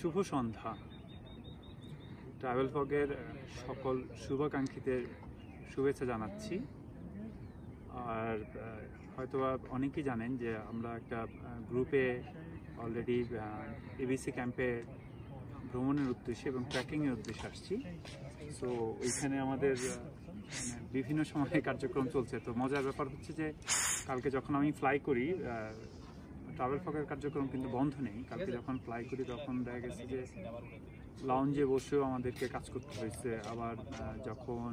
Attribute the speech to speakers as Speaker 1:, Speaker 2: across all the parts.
Speaker 1: শুভ সন্ধ্যা। Travel ফগের সকল শুভাকাঙ্ক্ষীদের শুভেচ্ছা জানাচ্ছি। আর হয়তোবা অনেকেই জানেন যে আমরা একটা গ্রুপে অলরেডি এবিসি ক্যাম্পে ভ্রমণের উদ্দেশ্যে এবং ট্রেকিংয়ের উদ্দেশ্যে আসছি। সো ওইখানে আমাদের বিভিন্ন সময়ে কার্যক্রম চলছে। তো মজার ব্যাপার হচ্ছে যে কালকে যখন আমি ফ্লাই করি, ট্রাভেল ফগের কার্যক্রম কিন্তু বন্ধ নেই। কালকে যখন ফ্লাই করি তখন দেখা গেছে যে লাউঞ্জে বসেও আমাদেরকে কাজ করতে হয়েছে। আবার যখন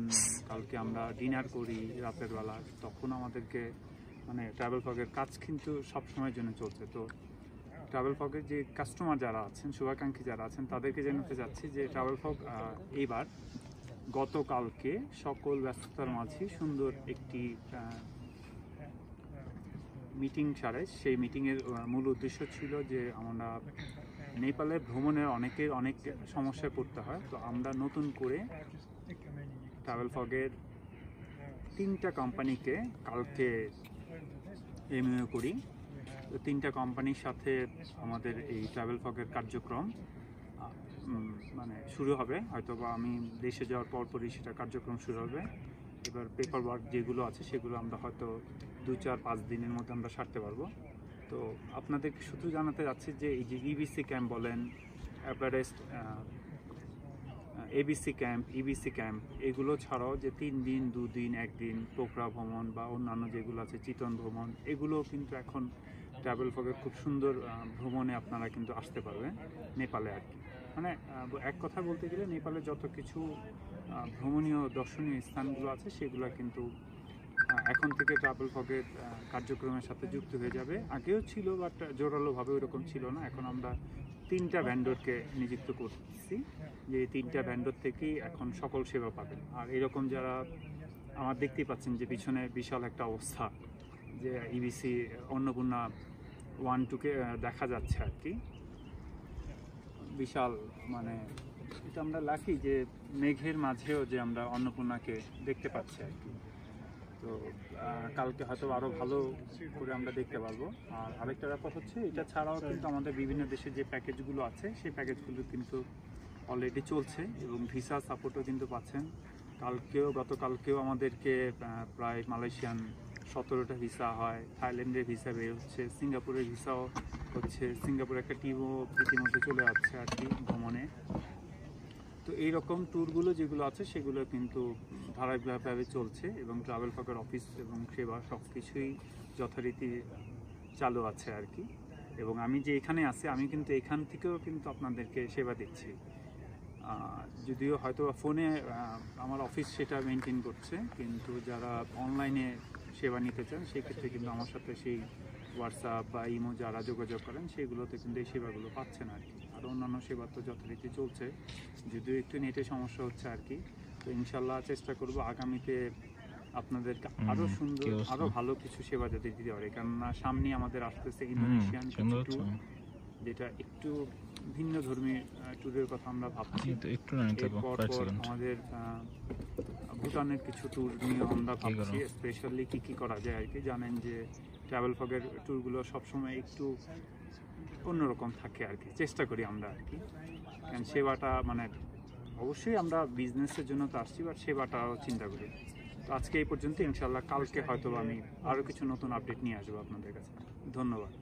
Speaker 1: কালকে আমরা ডিনার করি রাতের বেলা, তখন আমাদেরকে ট্রাভেল ফগের কাজ কিন্তু সব সময়ের জন্য চলছে। তো ট্রাভেল ফগের যে কাস্টমার যারা আছেন, শুভাকাঙ্ক্ষী যারা আছেন, তাদেরকে জানাতে চাচ্ছি যে ট্রাভেল ফগ এইবার গতকালকে সকল ব্যস্ততার মাঝে সুন্দর একটি মিটিং সারে। সেই মিটিংয়ের মূল উদ্দেশ্য ছিল যে আমরা নেপালে ভ্রমণের অনেক সমস্যায় পড়তে হয়। তো আমরা নতুন করে ট্রাভেল ফগের 3টা কোম্পানিকে কালকে এমইও করি। তো 3টা কোম্পানির সাথে আমাদের এই ট্রাভেল ফগের কার্যক্রম শুরু হবে। হয়তোবা আমি দেশে যাওয়ার পরপরই সেটা কার্যক্রম শুরু হবে। এবার পেপার ওয়ার্ক যেগুলো আছে সেগুলো আমরা হয়তো 2-4-5 দিনের মধ্যে আমরা সারতে পারবো। তো আপনাদেরকে শুধু জানাতে যাচ্ছি যে এই যে ইবিসি ক্যাম্প বলেন, Everest, ABC camp, EBC camp, এগুলো ছাড়াও যে 3 দিন 2 দিন 1 দিন পোখরা ভ্রমণ বা অন্যান্য যেগুলো আছে চিতন ভ্রমণ, এগুলো কিন্তু এখন ট্রাভেল ফগের খুব সুন্দর ভ্রমণে আপনারা কিন্তু আসতে পারবেন নেপালে আর কি। এক কথা বলতে গেলে নেপালে যত কিছু ভ্রমণীয় দর্শনীয় স্থানগুলো আছে সেগুলো কিন্তু এখন থেকে ট্রাভেল ফগের কার্যক্রমের সাথে যুক্ত হয়ে যাবে। আগেও ছিল, বাট জোরালোভাবে ওরকম ছিল না। এখন আমরা 3টা ভ্যান্ডরকে নিযুক্ত করছি, যে 3টা ভ্যান্ডর থেকেই এখন সকল সেবা পাবেন। আর এরকম যারা আমার দেখতেই পাচ্ছেন যে পিছনে বিশাল একটা অবস্থা, যে ইবিসি অন্নপূর্ণা 1-2কে দেখা যাচ্ছে আর কি। বিশাল এটা আমরা লাকি যে মেঘের মাঝেও যে আমরা অন্নপূর্ণাকে দেখতে পাচ্ছি আর কি। তো কালকে হয়তো আরও ভালো করে আমরা দেখতে পারবো। আর আরেকটা ব্যাপার হচ্ছে, এটা ছাড়াও কিন্তু আমাদের বিভিন্ন দেশে যে প্যাকেজগুলো আছে সেই প্যাকেজগুলো কিন্তু অলরেডি চলছে এবং ভিসা সাপোর্টও কিন্তু পাচ্ছেন। গতকালকেও আমাদেরকে প্রায় মালয়েশিয়ান 17টা ভিসা হয়, থাইল্যান্ডের ভিসা বের হচ্ছে, সিঙ্গাপুরের ভিসাও হচ্ছে। সিঙ্গাপুরে একটা টিমও ইতিমধ্যে চলে যাচ্ছে আর কি ভ্রমণে। তো এইরকম ট্যুরগুলো যেগুলো আছে সেগুলো কিন্তু ধারাবাহিকভাবে চলছে এবং ট্রাভেল ফগের অফিস এবং সেবা সব কিছুই যথারীতি চালু আছে আর কি। এবং আমি যে এখানে আছি, আমি কিন্তু এখান থেকেও কিন্তু আপনাদেরকে সেবা দিচ্ছি। যদিও হয়তো ফোনে আমার অফিস সেটা মেনটেন করছে, কিন্তু যারা অনলাইনে সেবা নিতে চান সেক্ষেত্রে কিন্তু আমার সাথে সেই হোয়াটসঅ্যাপ বা ইমো যারা যোগাযোগ করেন সেগুলোতে কিন্তু এই সেবাগুলো পাচ্ছেন আর কি। আর অন্যান্য সেবা তো যথারীতি চলছে, যদিও একটু নেটে সমস্যা হচ্ছে আর কি। তো ইনশাল্লাহ চেষ্টা করব আগামীতে আপনাদেরকে আরও সুন্দর আরও ভালো কিছু সেবা যাতে দিতে পারে। কেননা সামনে আমাদের আসতেছে ইন্দোনেশিয়ান ট্যুর, যেটা একটু ভিন্ন ধর্মী ট্যুরের কথা আমরা ভাবছি। এরপর আমাদের ভুটানের কিছু ট্যুর নিয়ে আমরা ভাবছি, স্পেশালি কী করা যায় আর কি। জানেন যে ট্রাভেল ফগের ট্যুরগুলো সবসময় একটু অন্যরকম থাকে আর কি, চেষ্টা করি আমরা আর কি। কারণ সেবাটা অবশ্যই আমরা বিজনেসের জন্য তো আসছি, বাট সেবাটাও চিন্তা করি। তো আজকে এই পর্যন্ত। ইনশাল্লাহ কালকে হয়তো আমি আরও কিছু নতুন আপডেট নিয়ে আসবো আপনাদের কাছে। ধন্যবাদ।